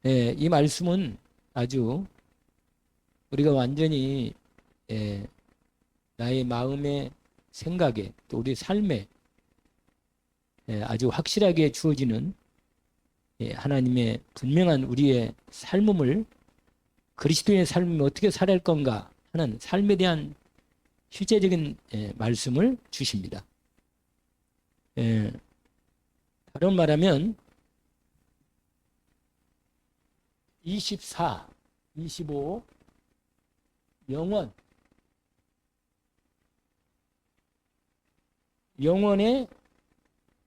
이 말씀은 아주 우리가 완전히 나의 마음의 생각에 또 우리 삶에 아주 확실하게 주어지는 하나님의 분명한 우리의 삶을 그리스도의 삶을 어떻게 살아야 할 건가 하는 삶에 대한 실제적인 말씀을 주십니다. 다른 말하면 24, 25 영원의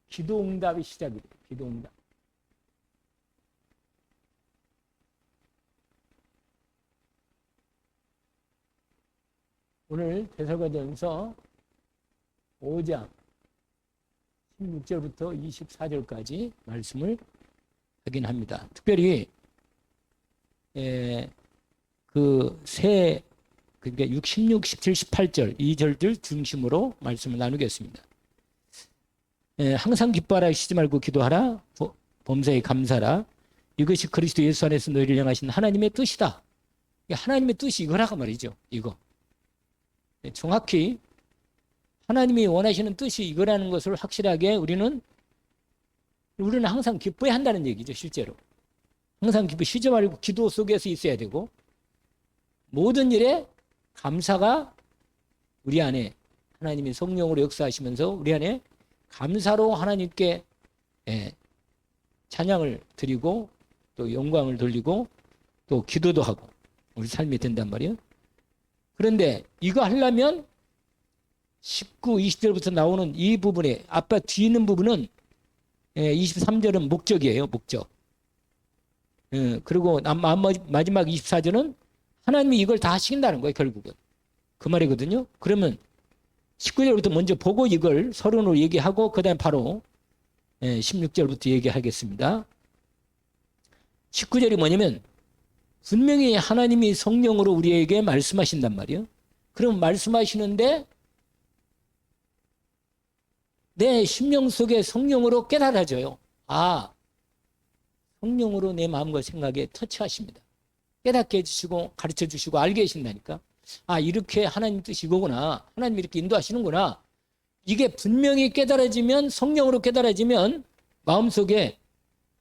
기도응답의 시작이에요. 기도응답. 오늘 데살로니가전서 5장 16절부터 24절까지 말씀을 확인합니다. 특별히 그러니까 16, 17, 18절 이 절들 중심으로 말씀을 나누겠습니다. 항상 기뻐하라, 쉬지 말고 기도하라, 범사에 감사하라. 이것이 그리스도 예수 안에서 너희를 향하신 하나님의 뜻이다. 하나님의 뜻이 이거라고 말이죠. 이거. 정확히 하나님이 원하시는 뜻이 이거라는 것을 확실하게 우리는 항상 기뻐해야 한다는 얘기죠. 실제로. 항상 쉬지 말고 기도 속에서 있어야 되고 모든 일에 감사가 우리 안에 하나님이 성령으로 역사하시면서 우리 안에 감사로 하나님께 찬양을 드리고 또 영광을 돌리고 또 기도도 하고 우리 삶이 된단 말이에요. 그런데 이거 하려면 19, 20절부터 나오는 이 부분에 앞에 뒤에 있는 부분은 23절은 목적이에요. 목적. 그리고 마지막 24절은 하나님이 이걸 다 하신다는 거예요. 결국은. 그 말이거든요. 그러면 19절부터 먼저 보고 이걸 서론으로 얘기하고 그 다음에 바로 16절부터 얘기하겠습니다. 19절이 뭐냐면 분명히 하나님이 성령으로 우리에게 말씀하신단 말이에요. 그럼 말씀하시는데 내 심령 속에 성령으로 깨달아져요. 아, 성령으로 내 마음과 생각에 터치하십니다. 깨닫게 해주시고 가르쳐 주시고 알게 하신다니까. 아, 이렇게 하나님 뜻이 이거구나. 하나님이 이렇게 인도하시는구나. 이게 분명히 깨달아지면, 성령으로 깨달아지면 마음속에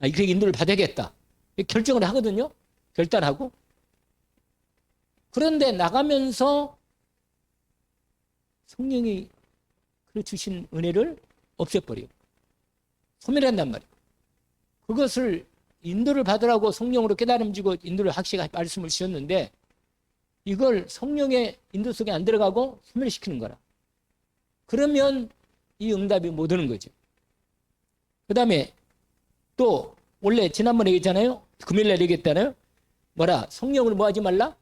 이렇게 인도를 받아야겠다. 결정을 하거든요. 결단하고. 그런데 나가면서 성령이 주신 은혜를 없애버려요. 소멸한단 말이에요. 그것을 인도를 받으라고 성령으로 깨달음지고 인도를 확실하게 말씀을 주셨는데 이걸 성령의 인도 속에 안 들어가고 소멸시키는 거라. 그러면 이 응답이 못 오는 거죠. 그 다음에 또 원래 지난번에 얘기했잖아요. 금요일날 얘기했잖아요. 뭐라? 성령을 뭐 하지 말라?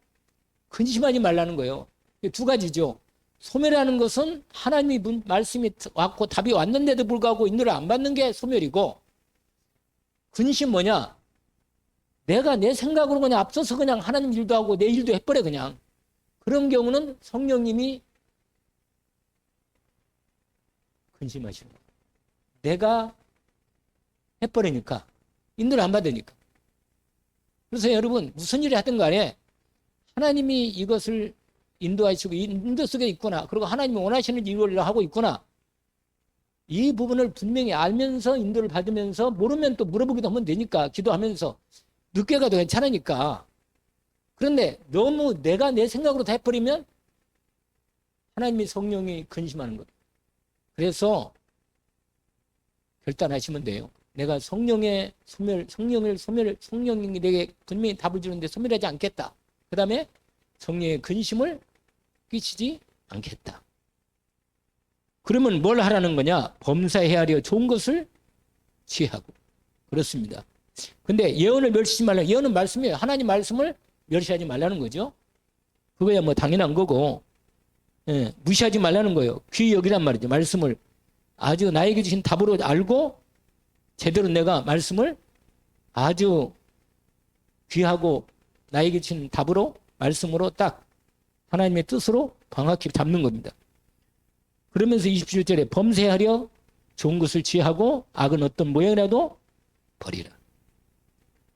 근심하지 말라는 거예요. 두 가지죠. 소멸하는 것은 하나님의 말씀이 왔고 답이 왔는데도 불구하고 인도를 안 받는 게 소멸이고, 근심 뭐냐? 내가 내 생각으로 그냥 앞서서 그냥 하나님 일도 하고 내 일도 해버려 그냥. 그런 경우는 성령님이 근심하시는 거예요. 내가 해버리니까 인도를 안 받으니까. 그래서 여러분 무슨 일을 하든 간에 하나님이 이것을 인도하시고 인도 속에 있구나. 그리고 하나님이 원하시는 일을 하고 있구나. 이 부분을 분명히 알면서 인도를 받으면서 모르면 또 물어보기도 하면 되니까 기도하면서 늦게 가도 괜찮으니까. 그런데 너무 내가 내 생각으로 다 해버리면 하나님이 성령이 근심하는 거예요. 그래서 결단하시면 돼요. 내가 성령의 성령이 내게 분명히 답을 주는데 소멸하지 않겠다. 그 다음에 성령의 근심을 끼치지 않겠다. 그러면 뭘 하라는 거냐? 범사에 하려 좋은 것을 취하고. 그렇습니다. 근데 예언을 멸시하지 말라. 예언은 말씀이에요. 하나님 말씀을 멸시하지 말라는 거죠. 그거야 뭐 당연한 거고, 무시하지 말라는 거예요. 귀히 여기란 말이죠. 말씀을 아주 나에게 주신 답으로 알고 제대로 내가 말씀을 아주 귀하고 나에게 주신 답으로 말씀으로 딱 하나님의 뜻으로 정확히 잡는 겁니다. 그러면서 27절에 범세하려 좋은 것을 취하고 악은 어떤 모양이라도 버리라.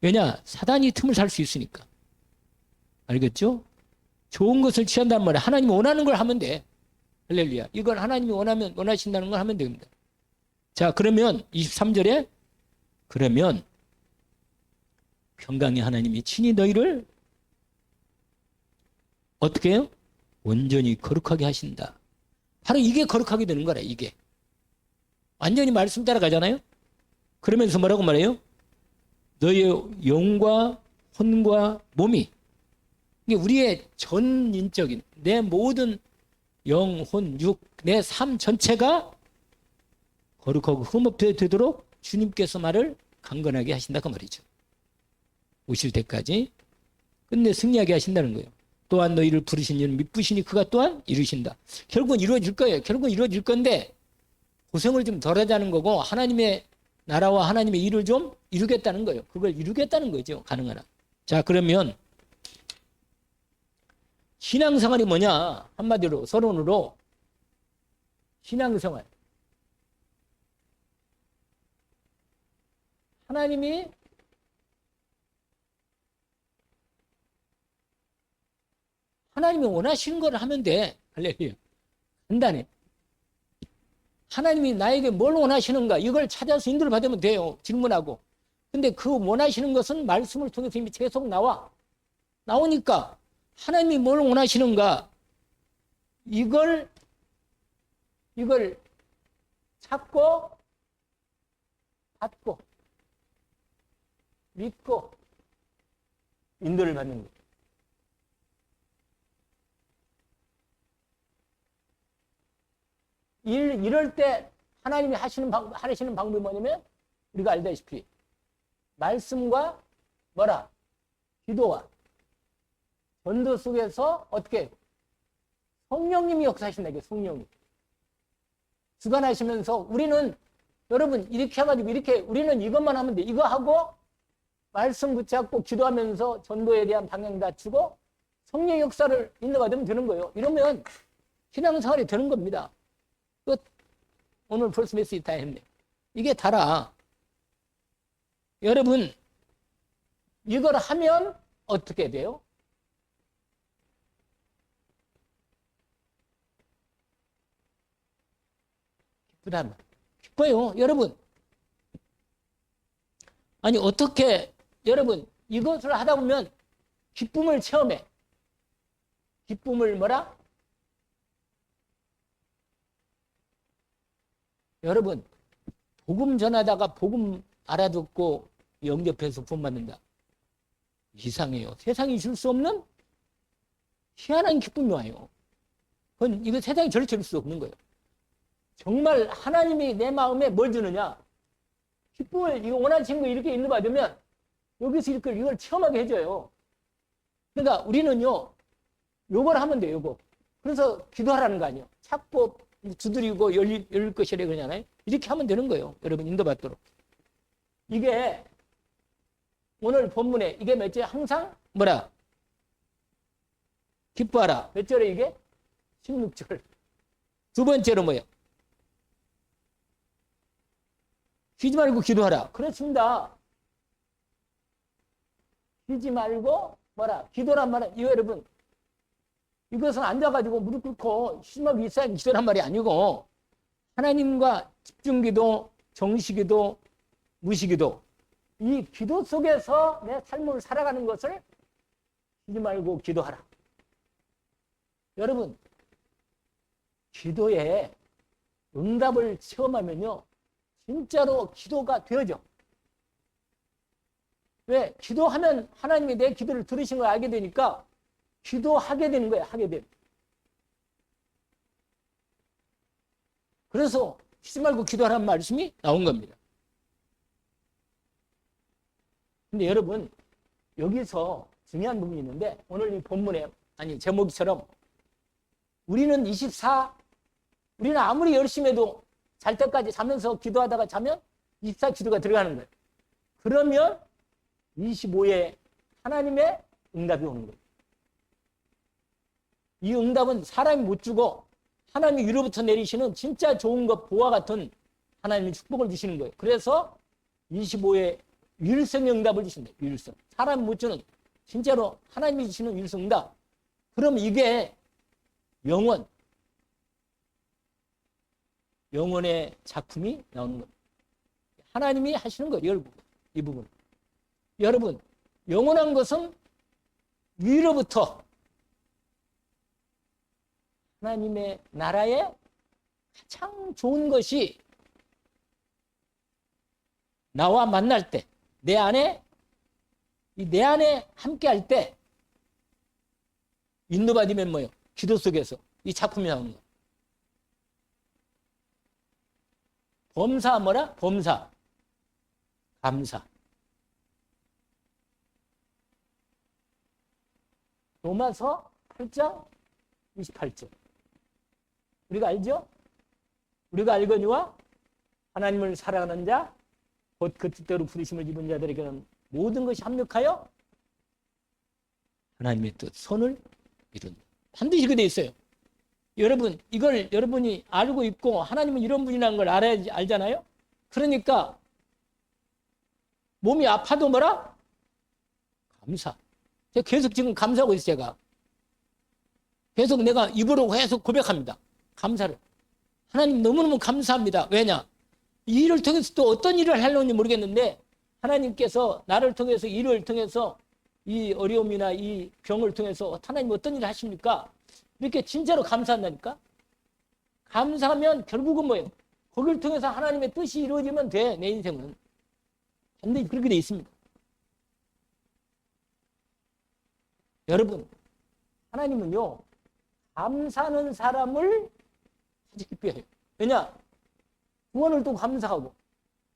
왜냐? 사단이 틈을 살 수 있으니까. 알겠죠? 좋은 것을 취한단 말이야. 하나님이 원하는 걸 하면 돼. 할렐루야. 이걸 하나님이 원하신다는 걸 하면 됩니다. 자, 그러면 23절에 그러면 평강의 하나님이 친히 너희를 어떻게 해요? 온전히 거룩하게 하신다. 바로 이게 거룩하게 되는 거라, 이게. 완전히 말씀 따라가잖아요? 그러면서 뭐라고 말해요? 너희의 영과 혼과 몸이, 이게 우리의 전인적인 내 모든 영, 혼, 육, 내 삶 전체가 거룩하고 흠없되도록 주님께서 말을 강건하게 하신다 그 말이죠. 오실 때까지 끝내 승리하게 하신다는 거예요. 또한 너희를 부르신 이는 미쁘시니 그가 또한 이루신다. 결국은 이루어질 거예요. 결국은 이루어질 건데 고생을 좀 덜 하자는 거고 하나님의 나라와 하나님의 일을 좀 이루겠다는 거예요. 그걸 이루겠다는 거죠. 가능하나. 자, 그러면 신앙생활이 뭐냐? 한마디로 서론으로 신앙생활. 하나님이 원하시는 걸 하면 돼. 할렐루야. 간단해. 하나님이 나에게 뭘 원하시는가 이걸 찾아서 인도를 받으면 돼요. 질문하고. 근데 그 원하시는 것은 말씀을 통해서 이미 계속 나오니까 하나님이 뭘 원하시는가 이걸 찾고 받고 믿고 인도를 받는 거예요. 이럴 때 하나님이 하시는 방법이 뭐냐면 우리가 알다시피 말씀과 기도와 전도 속에서 어떻게 성령님이 역사하신다. 이게 성령님 주관하시면서 우리는 여러분 이렇게 해가지고 이렇게 우리는 이것만 하면 돼. 이거 하고 말씀 붙잡고 기도하면서 전도에 대한 방향 갖추고 성령 역사를 인도받으면 되는 거예요. 이러면 신앙생활이 되는 겁니다. 끝. 오늘 벌써 메시지 다 했네. 이게 다라. 여러분 이걸 하면 어떻게 돼요? 기쁘다. 기뻐요. 여러분. 아니 어떻게 여러분 이것을 하다 보면 기쁨을 체험해. 기쁨을 여러분 복음 전하다가 복음 알아듣고 영접해서 구원받는다. 이상해요. 세상이 줄 수 없는 희한한 기쁨이 와요. 그건 이거 세상이 절대 줄 수 없는 거예요. 정말 하나님이 내 마음에 뭘 주느냐? 기쁨을 이거 원하시는 거 이렇게 인도받으면 여기서 이걸 체험하게 해줘요. 그러니까 우리는요, 요걸 하면 돼요, 요거. 그래서 기도하라는 거 아니에요. 찾고 두드리고 열릴 것이래 그러잖아요. 이렇게 하면 되는 거예요. 여러분 인도받도록. 이게 오늘 본문에 이게 몇 절? 항상 기뻐하라. 몇 절에 이게? 16절. 두 번째로 뭐예요? 쉬지 말고 기도하라. 그렇습니다. 쉬지 말고 기도란 말은 이거 여러분 이것은 앉아가지고 무릎 꿇고 쉬지 말고 있어야 기도란 말이 아니고 하나님과 집중기도, 정시기도, 무시기도 이 기도 속에서 내 삶을 살아가는 것을 쉬지 말고 기도하라. 여러분 기도에 응답을 체험하면요 진짜로 기도가 되어져. 왜? 기도하면 하나님이 내 기도를 들으신 걸 알게 되니까 기도하게 되는 거예요. 하게 돼. 그래서 쉬지 말고 기도하라는 말씀이 나온 겁니다. 근데 여러분 여기서 중요한 부분이 있는데 오늘 이 본문에 제목처럼 우리는 우리는 아무리 열심히 해도 잘 때까지 자면서 기도하다가 자면 24 기도가 들어가는 거예요. 그러면 25에 하나님의 응답이 오는 거예요. 이 응답은 사람이 못 주고 하나님이 위로부터 내리시는 진짜 좋은 것 보와 같은 하나님의 축복을 주시는 거예요. 그래서 25에 유일성 응답을 주신다. 유일성. 사람 못 주는, 진짜로 하나님이 주시는 유일성 응답. 그럼 이게 영혼의 작품이 나오는 겁니다. 하나님이 하시는 거예요. 이 부분. 여러분, 영원한 것은 위로부터 하나님의 나라에 가장 좋은 것이 나와 만날 때, 내 안에 함께 할 때 인도받으면 뭐예요? 기도 속에서 이 작품이 나오는 거예요. 범사 뭐라? 범사. 감사. 로마서 8장 28절. 우리가 알죠? 우리가 알거니와 하나님을 사랑하는 자, 곧 그 뜻대로 부르심을 입은 자들에게는 모든 것이 합력하여 하나님의 뜻, 선을 이룬다. 반드시 그렇게 돼 있어요. 여러분, 이걸 여러분이 알고 있고 하나님은 이런 분이라는 걸 알잖아요? 그러니까 몸이 아파도 뭐라? 감사. 제가 계속 지금 감사하고 있어요, 제가. 계속 내가 입으로 계속 고백합니다. 감사를. 하나님 너무너무 감사합니다. 왜냐? 이 일을 통해서 또 어떤 일을 하려는지 모르겠는데 하나님께서 나를 통해서 일을 통해서 이 어려움이나 이 병을 통해서 하나님 어떤 일을 하십니까? 이렇게 진짜로 감사한다니까? 감사하면 결국은 뭐예요? 거기를 통해서 하나님의 뜻이 이루어지면 돼, 내 인생은. 반드시 그렇게 돼 있습니다. 여러분, 하나님은요, 감사하는 사람을 아주 기뻐해요. 왜냐? 구원을 또 감사하고,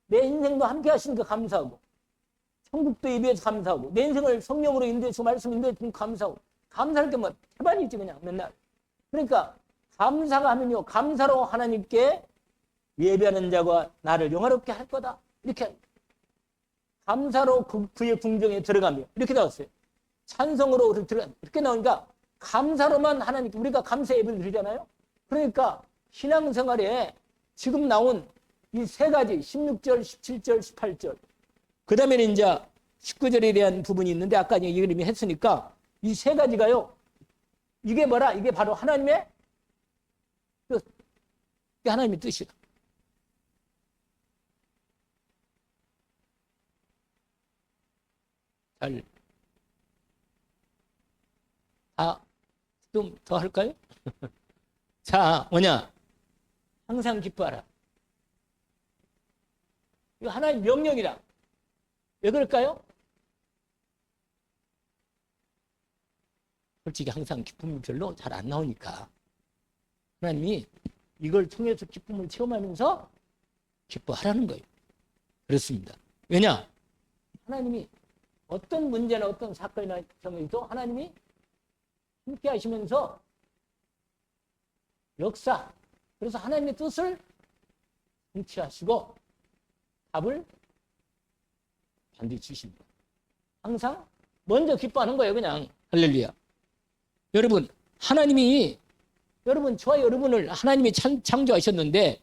내 인생도 함께 하시니까 감사하고, 천국도 예비해서 감사하고, 내 인생을 성령으로 인도해서 말씀 인도해서 감사하고, 감사할 게 뭐, 태반이 있지, 그냥 맨날. 그러니까, 감사가 하면요, 감사로 하나님께 예배하는 자가 나를 영화롭게 할 거다. 이렇게, 감사로 그의 궁정에 들어가며, 이렇게 나왔어요. 찬성으로 들어가, 이렇게 나오니까, 감사로만 하나님께, 우리가 감사 예배를 드리잖아요? 그러니까, 신앙생활에 지금 나온 이 세 가지, 16절, 17절, 18절. 그 다음에는 이제 19절에 대한 부분이 있는데, 아까 얘기를 이미 했으니까, 이 세 가지가요, 이게 뭐라? 이게 바로 하나님의 뜻. 이게 하나님의 뜻이다. 잘. 좀 더 할까요? 자, 뭐냐? 항상 기뻐하라. 이거 하나의 명령이라. 왜 그럴까요? 솔직히 항상 기쁨이 별로 잘 안 나오니까. 하나님이 이걸 통해서 기쁨을 체험하면서 기뻐하라는 거예요. 그렇습니다. 왜냐? 하나님이 어떤 문제나 어떤 사건이나 점에서 하나님이 함께 하시면서 역사, 그래서 하나님의 뜻을 성취하시고 답을 반드시 주십니다. 항상 먼저 기뻐하는 거예요, 그냥. 할렐루야. 여러분, 하나님이, 여러분, 저와 여러분을 하나님이 창조하셨는데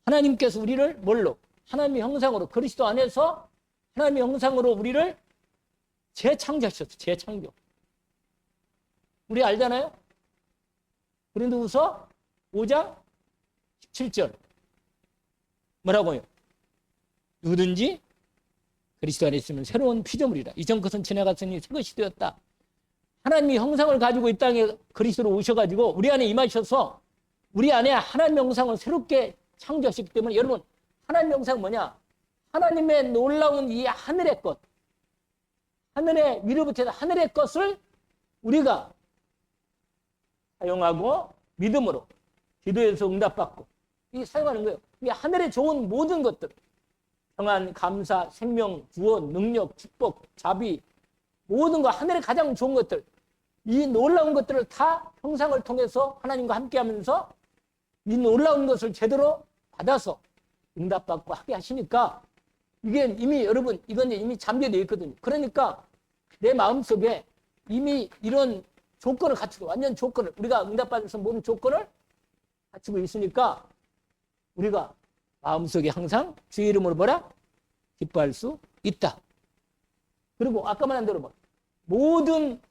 하나님께서 우리를 뭘로? 하나님의 형상으로, 그리스도 안에서 하나님의 형상으로 우리를 재창조하셨어요. 재창조. 우리 알잖아요? 고린도후서 5장 17절. 뭐라고요? 누구든지 그리스도 안에 있으면 새로운 피조물이라. 이전 것은 지나갔으니 새 것이 되었다. 하나님이 형상을 가지고 이 땅에 그리스도로 오셔가지고 우리 안에 임하셔서 우리 안에 하나님의 형상을 새롭게 창조하셨기 때문에 여러분, 하나님의 형상은 뭐냐? 하나님의 놀라운 이 하늘의 것, 하늘의 위로부터 하늘의 것을 우리가 사용하고 믿음으로 기도에서 응답받고 이 사용하는 거예요. 이 하늘에 좋은 모든 것들, 평안, 감사, 생명, 구원, 능력, 축복, 자비, 모든 거, 하늘에 가장 좋은 것들, 이 놀라운 것들을 다 형상을 통해서 하나님과 함께하면서 이 놀라운 것을 제대로 받아서 응답받고 하게 하시니까 이게 이미 여러분, 이건 이미 잠재되어 있거든요. 그러니까 내 마음속에 이미 이런 조건을 갖추고, 완전 조건을, 우리가 응답받아서 모든 조건을 갖추고 있으니까 우리가 마음속에 항상 주의 이름으로 뭐라? 기뻐할 수 있다. 그리고 아까 말한 대로 모든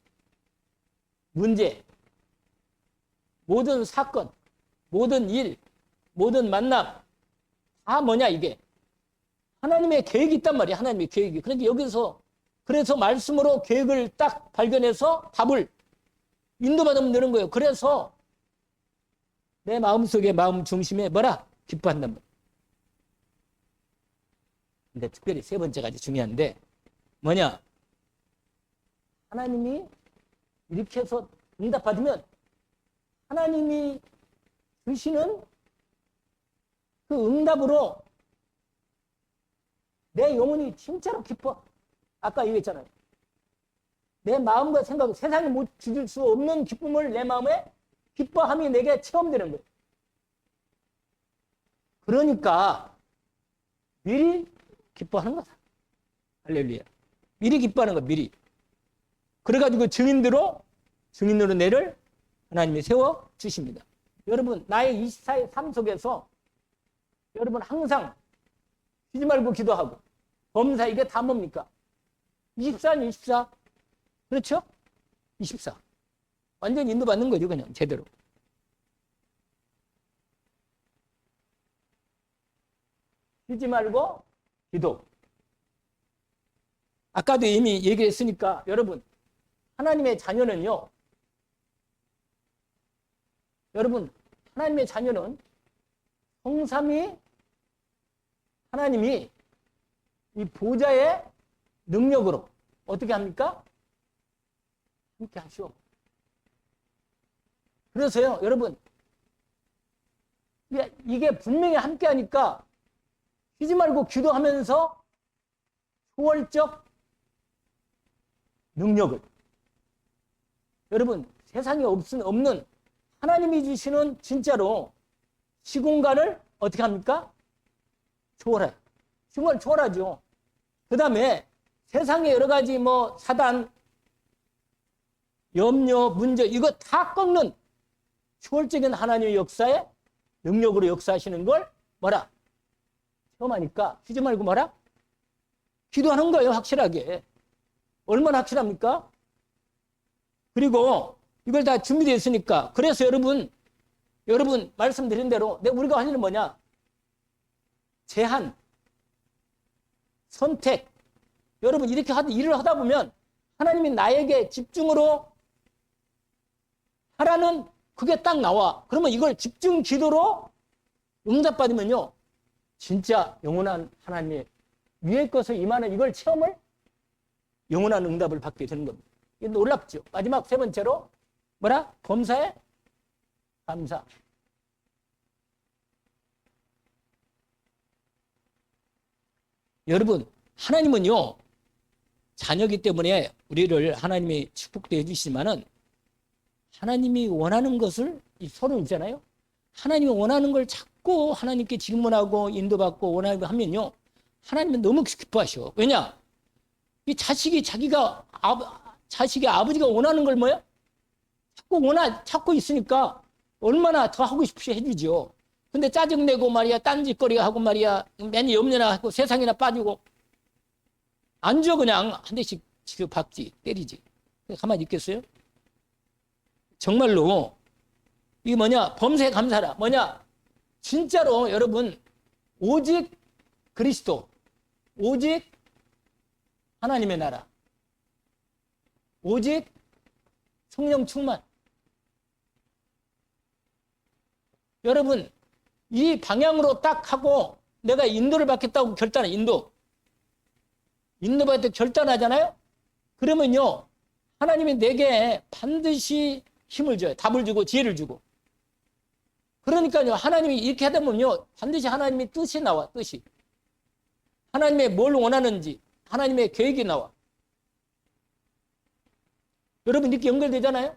문제, 모든 사건, 모든 일, 모든 만남 다 뭐냐 이게 하나님의 계획이 있단 말이야. 하나님의 계획이. 그런데 여기서 그래서 말씀으로 계획을 딱 발견해서 답을 인도받으면 되는 거예요. 그래서 내 마음속에 마음 중심에 뭐라? 기뻐한단 말이야. 근데 특별히 세 번째가 아주 중요한데 뭐냐? 하나님이 이렇게 해서 응답받으면 하나님이 주시는 그 응답으로 내 영혼이 진짜로 기뻐. 아까 얘기했잖아요. 내 마음과 생각, 세상에 못 주실 수 없는 기쁨을 내 마음에 기뻐함이 내게 체험되는 거예요. 그러니까 미리 기뻐하는 거다. 할렐루야. 미리 기뻐하는 거야, 미리. 그래가지고 증인으로 내를 하나님이 세워 주십니다. 여러분, 나의 24의 삶 속에서 여러분 항상 쉬지 말고 기도하고 범사 이게 다 뭡니까? 24는 24. 그렇죠? 24. 완전히 인도받는 거죠, 그냥 제대로. 쉬지 말고 기도. 아까도 이미 얘기했으니까 여러분 하나님의 자녀는요. 여러분 하나님의 자녀는 성삼위 하나님이 이 보좌의 능력으로 어떻게 합니까? 함께 하시오. 그래서요 여러분 이게 분명히 함께 하니까 쉬지 말고 기도하면서 초월적 능력을 여러분 세상에 없는 하나님이 주시는 진짜로 시공간을 어떻게 합니까? 초월해요. 시공간을 초월하죠. 그 다음에 세상에 여러 가지 사단, 염려, 문제 이거 다 꺾는 초월적인 하나님의 역사에 능력으로 역사하시는 걸 뭐라? 체험하니까 쉬지 말고 뭐라? 기도하는 거예요. 확실하게. 얼마나 확실합니까? 그리고 이걸 다 준비되어 있으니까 그래서 여러분 말씀드린 대로 우리가 할 일은 뭐냐? 제한, 선택. 여러분 이렇게 일을 하다 보면 하나님이 나에게 집중으로 하라는 그게 딱 나와. 그러면 이걸 집중 기도로 응답받으면요. 진짜 영원한 하나님의 위의 것을 임하는 이걸 체험을 영원한 응답을 받게 되는 겁니다. 이게 놀랍죠. 마지막 세 번째로 뭐라? 범사에 감사. 여러분 하나님은요. 자녀이기 때문에 우리를 하나님이 축복도 해주시지만은 하나님이 원하는 것을 서로 있잖아요. 하나님이 원하는 걸 자꾸 하나님께 질문하고 인도받고 원하고 하면요. 하나님은 너무 기뻐하셔. 왜냐? 이 자식이 자식의 아버지가 원하는 걸 뭐야? 찾고 있으니까 얼마나 더 하고 싶이 해주죠. 근데 짜증내고 말이야, 딴짓거리 하고 말이야, 맨날 염려나 하고 세상이나 빠지고 안 줘 그냥 한 대씩 박지, 때리지. 가만히 있겠어요? 정말로 이게 뭐냐? 범사에 감사라. 뭐냐? 진짜로 여러분 오직 그리스도, 오직 하나님의 나라, 오직 성령 충만. 여러분 이 방향으로 딱 하고 내가 인도를 받겠다고 결단해. 인도받을 때 결단하잖아요. 그러면요 하나님이 내게 반드시 힘을 줘요. 답을 주고 지혜를 주고. 그러니까요 하나님이 이렇게 하다 보면요 반드시 하나님의 뜻이 나와. 뜻이 하나님의 뭘 원하는지 하나님의 계획이 나와. 여러분 이렇게 연결되잖아요.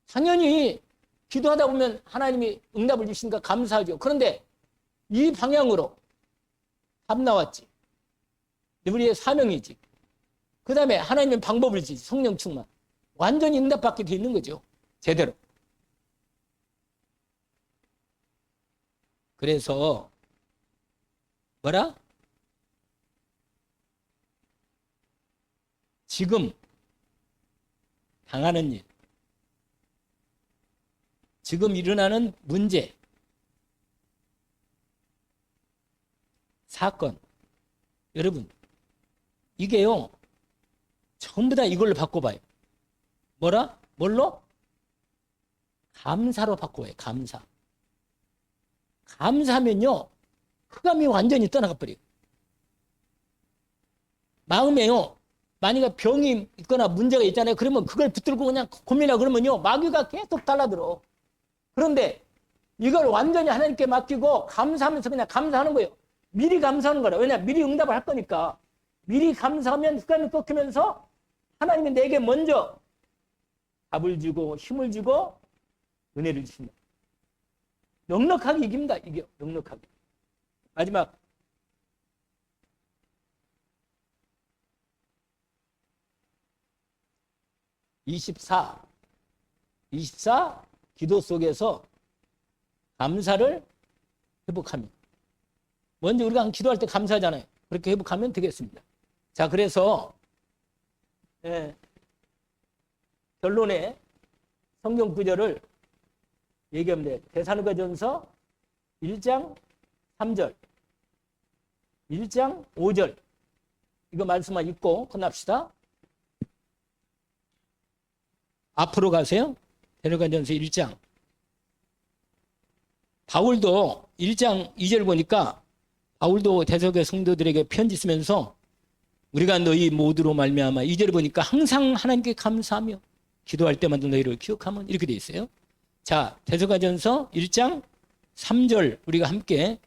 당연히 기도하다 보면 하나님이 응답을 주시니까 감사하죠. 그런데 이 방향으로 답 나왔지. 우리의 사명이지. 그 다음에 하나님의 방법을 주지. 성령 충만. 완전히 응답받게 돼 있는 거죠. 제대로. 그래서 뭐라? 지금 당하는 일, 지금 일어나는 문제, 사건, 여러분 이게요 전부 다 이걸로 바꿔봐요. 뭘로? 감사로 바꿔봐요. 감사하면요 흑암이 완전히 떠나가 버려요. 마음에요 만약에 병이 있거나 문제가 있잖아요. 그러면 그걸 붙들고 그냥 고민하고 그러면요 마귀가 계속 달라들어. 그런데 이걸 완전히 하나님께 맡기고 감사하면서 그냥 감사하는 거예요. 미리 감사하는 거라. 왜냐? 미리 응답을 할 거니까. 미리 감사하면 흑암이 꺾이면서 하나님이 내게 먼저 답을 주고 힘을 주고 은혜를 주신다. 넉넉하게 이깁니다. 이게 넉넉하게. 마지막 24 기도 속에서 감사를 회복하면, 먼저 우리가 기도할 때 감사하잖아요. 그렇게 회복하면 되겠습니다. 자, 그래서 결론에 성경 구절을 얘기하면 돼요. 데살로니가전서 1장 3절, 1장 5절 이거 말씀만 읽고 끝납시다. 앞으로 가세요. 데살로니가전서 1장. 바울도 1장 2절 보니까 바울도 데살로니가 성도들에게 편지 쓰면서 우리가 너희 모두로 말미암아 2절 보니까 항상 하나님께 감사하며 기도할 때마다 너희를 기억하면 이렇게 돼 있어요. 자, 데살로니가전서 1장 3절 우리가 함께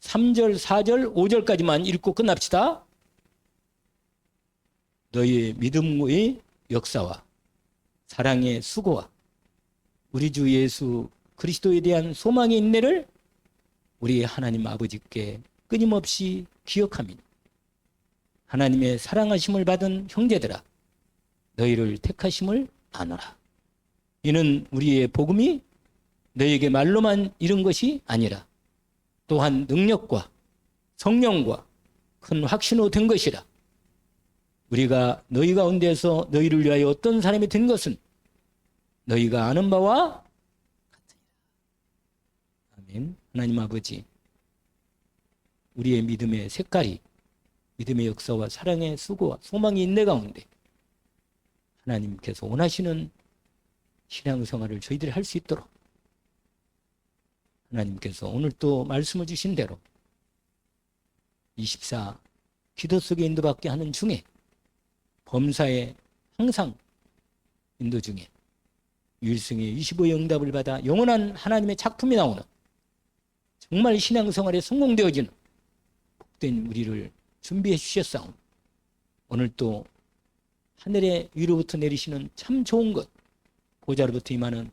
3절, 4절, 5절까지만 읽고 끝납시다. 너희의 믿음의 역사와 사랑의 수고와 우리 주 예수 그리스도에 대한 소망의 인내를 우리 하나님 아버지께 끊임없이 기억하며 하나님의 사랑하심을 받은 형제들아 너희를 택하심을 아노라. 이는 우리의 복음이 너희에게 말로만 이른 것이 아니라 또한 능력과 성령과 큰 확신으로 된 것이라. 우리가 너희 가운데서 너희를 위하여 어떤 사람이 된 것은 너희가 아는 바와 같으니라. 아멘. 하나님 아버지, 우리의 믿음의 색깔이 믿음의 역사와 사랑의 수고와 소망이 인내 가운데 하나님께서 원하시는 신앙생활을 저희들이 할 수 있도록 하나님께서 오늘 또 말씀을 주신 대로 24 기도 속에 인도받게 하는 중에 범사에 항상 인도 중에 유일성의 25의 응답을 받아 영원한 하나님의 작품이 나오는 정말 신앙생활에 성공되어지는 복된 우리를 준비해 주셨사오니 오늘 또 하늘의 위로부터 내리시는 참 좋은 것 보좌로부터 임하는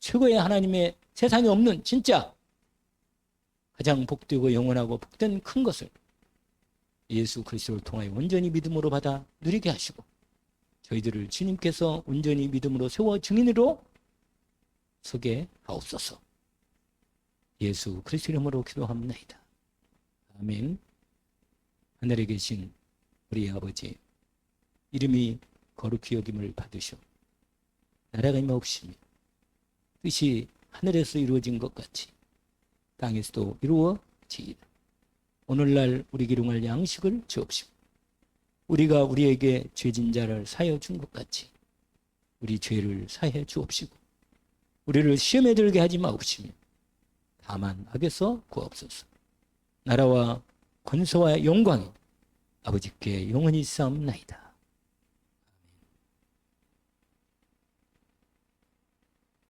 최고의 하나님의 세상에 없는 진짜 가장 복되고 영원하고 복된 큰 것을 예수 그리스도를 통하여 온전히 믿음으로 받아 누리게 하시고 저희들을 주님께서 온전히 믿음으로 세워 증인으로 서게 하옵소서. 예수 그리스도 이름으로 기도합니다. 아멘. 하늘에 계신 우리 아버지 이름이 거룩히 여김을 받으시오. 나라가 임하옵시며 뜻이 하늘에서 이루어진 것 같이 땅에서도 이루어지이다. 오늘날 우리 기름할 양식을 주옵시고 우리가 우리에게 죄진 자를 사하여 준 것 같이 우리 죄를 사해 주옵시고 우리를 시험에 들게 하지 마옵시며 다만 악에서 구하옵소서. 나라와 권세와 영광이 아버지께 영원히 있사옵나이다.